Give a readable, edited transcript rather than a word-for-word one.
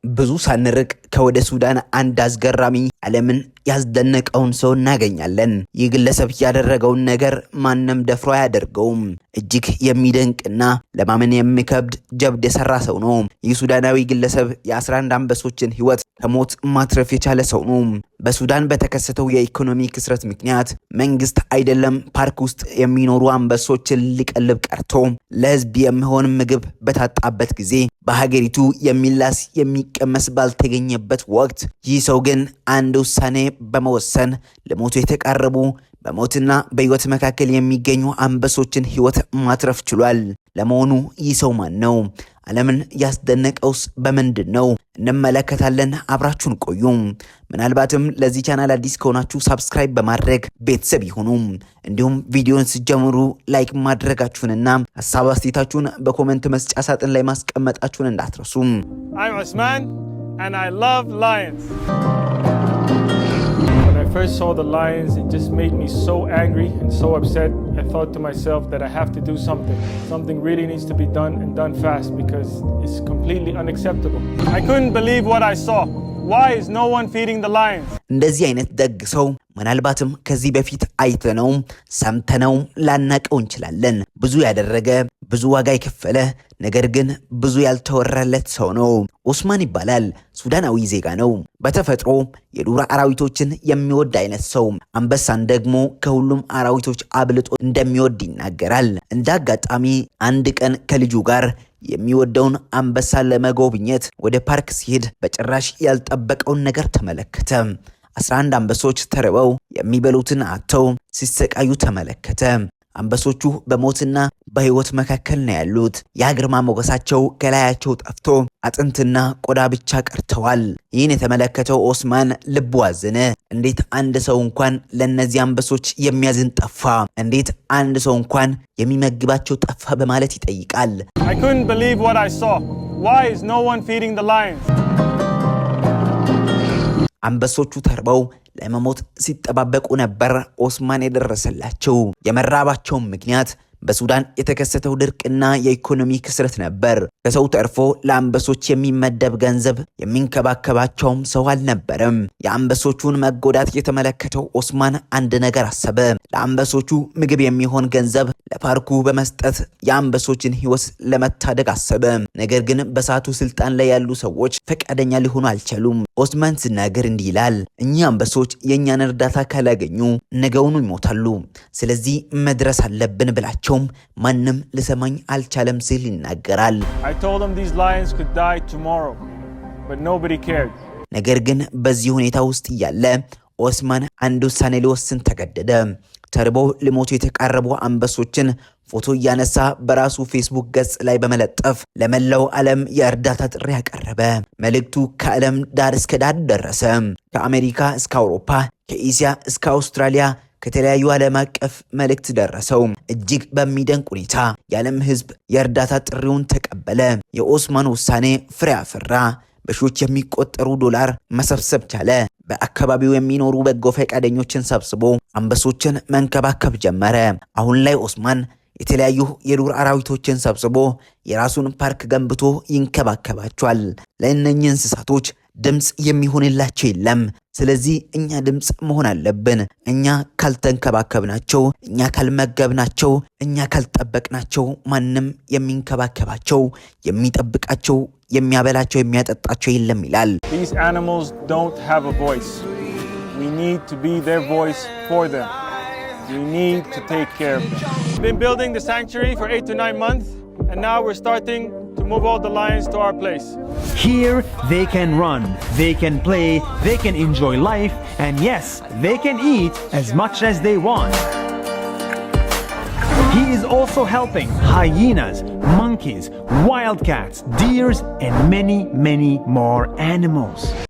ብዙ ሳንርቅ ከወደ ሱዳን አንድ አስገራሚ ዓለምን ያስደነቀውን ሰው እናገኛለን። ይህ ግለሰብ ያደረገውን ነገር ማንም ደፍሮ አያደርገውም። እጅግ የሚደንቅና ለማመን የሚከብድ ጀብድ የሰራ ሰው ነው። ይህ ሱዳናዊ ግለሰብ የ11 አንበሶችን ሕይወት ከሞት ማትረፍ የቻለ ሰው ነው። በሱዳን በተከሰተው የኢኮኖሚ ክስረት ምክንያት መንግስት አይደለም ፓርክ ውስጥ የሚኖሩ አንበሶችን ሊቀልብ ቀርቶ ለሕዝብ የሚሆን ምግብ በታጣበት ጊዜ በሀገሪቱ የሚላስ የሚቀመስ ባልተገኘበት ወቅት ይህ ሰው ግን አንድ ውሳኔ በመወሰን ለሞቱ የተቃረቡ በሞትና በሕይወት መካከል የሚገኙ አንበሶችን ሕይወት ማትረፍ ችሏል። ለመሆኑ ይህ ሰው ማን ነው? ዓለምን ያስደነቀውስ በምንድን ነው? እንመለከታለን። አብራችሁን ቆዩ። ምናልባትም ለዚህ ቻናል አዲስ ከሆናችሁ ሰብስክራይብ በማድረግ ቤተሰብ ይሁኑ። እንዲሁም ቪዲዮን ሲጀምሩ ላይክ ማድረጋችሁንና ሐሳብ አስተያየታችሁን በኮሜንት መስጫ ሳጥን ላይ ማስቀመጣችሁን እንዳትረሱ። I'm Osman and I love lions. When I first saw the lions, it just made me so angry and so upset. I thought to myself that I have to do something. Something really needs to be done and done fast because it's completely unacceptable. I couldn't believe what I saw. Why is no one feeding the lions? እንደዚህ አይነት ደግ ሰው ምናልባትም ከዚህ በፊት አይተነው ሰምተነው ላናቀው እንችላለን። ብዙ ያደረገ ብዙ ዋጋ የከፈለ ነገር ግን ብዙ ያልተወራለት ሰው ነው። ኦስማን ይባላል። ሱዳናዊ ዜጋ ነው። በተፈጥሮ የዱር አራዊቶችን የሚወድ አይነት ሰው፣ አንበሳን ደግሞ ከሁሉም አራዊቶች አብልጦ እንደሚወድ ይናገራል። እንደ አጋጣሚ አንድ ቀን ከልጁ ጋር የሚወደውን አንበሳ ለመጎብኘት ወደ ፓርክ ሲሄድ በጭራሽ ያልጠበቀውን ነገር ተመለከተ። 11 አንበሶች ተርበው የሚበሉትን አጥተው ሲሰቃዩ ተመለከተ። አንበሶቹ በሞትና በሕይወት መካከል ነው ያሉት። የግርማ ሞገሳቸው ከላያቸው ጠፍቶ አጥንትና ቆዳ ብቻ ቀርተዋል። ይህን የተመለከተው ኦስማን ልቡ አዘነ። እንዴት አንድ ሰው እንኳን ለነዚህ አንበሶች የሚያዝን ጠፋ? እንዴት አንድ ሰው እንኳን የሚመግባቸው ጠፋ? በማለት ይጠይቃል። I couldn't believe what I saw. Why is no one feeding the lions? አንበሶቹ ተርበው ለመሞት ሲጠባበቁ ነበር ኦስማን የደረሰላቸው። የመራባቸው ምክንያት በሱዳን የተከሰተው ድርቅና የኢኮኖሚ ክስረት ነበር። ከሰው ተርፎ ለአንበሶች የሚመደብ ገንዘብ የሚንከባከባቸውም ሰው አልነበረም። የአንበሶቹን መጎዳት የተመለከተው ኦስማን አንድ ነገር አሰበ። ለአንበሶቹ ምግብ የሚሆን ገንዘብ ለፓርኩ በመስጠት የአንበሶችን ሕይወት ለመታደግ አሰበ። ነገር ግን በሳቱ ስልጣን ላይ ያሉ ሰዎች ፈቃደኛ ሊሆኑ አልቻሉም። ኦስማን ሲናገር እንዲህ ይላል። እኚህ አንበሶች የእኛን እርዳታ ካላገኙ ነገውኑ ይሞታሉ። ስለዚህ መድረስ አለብን ብላቸው ማንም ልሰማኝ አልቻለም ሲል ይናገራል። I told them these lions could die tomorrow, but nobody cared. ነገር ግን በዚህ ሁኔታ ውስጥ እያለ ኦስማን አንድ ውሳኔ ሊወስን ተገደደ። ተርበው ሊሞቱ የተቃረቡ አንበሶችን ፎቶ እያነሳ በራሱ ፌስቡክ ገጽ ላይ በመለጠፍ ለመላው ዓለም የእርዳታ ጥሪ ያቀረበ። መልእክቱ ከዓለም ዳር እስከ ዳር ደረሰ። ከአሜሪካ እስከ አውሮፓ፣ ከኢሲያ እስከ አውስትራሊያ ከተለያዩ ዓለም አቀፍ መልእክት ደረሰው። እጅግ በሚደንቅ ሁኔታ የዓለም ሕዝብ የእርዳታ ጥሪውን ተቀበለ። የኦስማን ውሳኔ ፍሬ አፈራ። በሺዎች የሚቆጠሩ ዶላር መሰብሰብ ቻለ። በአካባቢው የሚኖሩ በጎ ፈቃደኞችን ሰብስቦ አንበሶችን መንከባከብ ጀመረ። አሁን ላይ ኦስማን የተለያዩ የዱር አራዊቶችን ሰብስቦ የራሱን ፓርክ ገንብቶ ይንከባከባቸዋል። ለእነኚህ እንስሳቶች ድምጽ የሚሆንላቸው የለም። ስለዚህ እኛ ድምጽ መሆን አለብን። እኛ ካልተንከባከብናቸው፣ እኛ ካልመገብናቸው፣ እኛ ካልጠበቅናቸው ማንም የሚንከባከባቸው፣ የሚጠብቃቸው፣ የሚያበላቸው፣ የሚያጠጣቸው የለም ይላል። These animals don't have a voice. We need to be their voice for them. We need to take care of them. We've been building the sanctuary for 8 to 9 months, and now we're starting to move all the lions to our place. Here they can run, they can play, they can enjoy life, and yes, they can eat as much as they want. He is also helping hyenas, monkeys, wildcats, deers, and many more animals.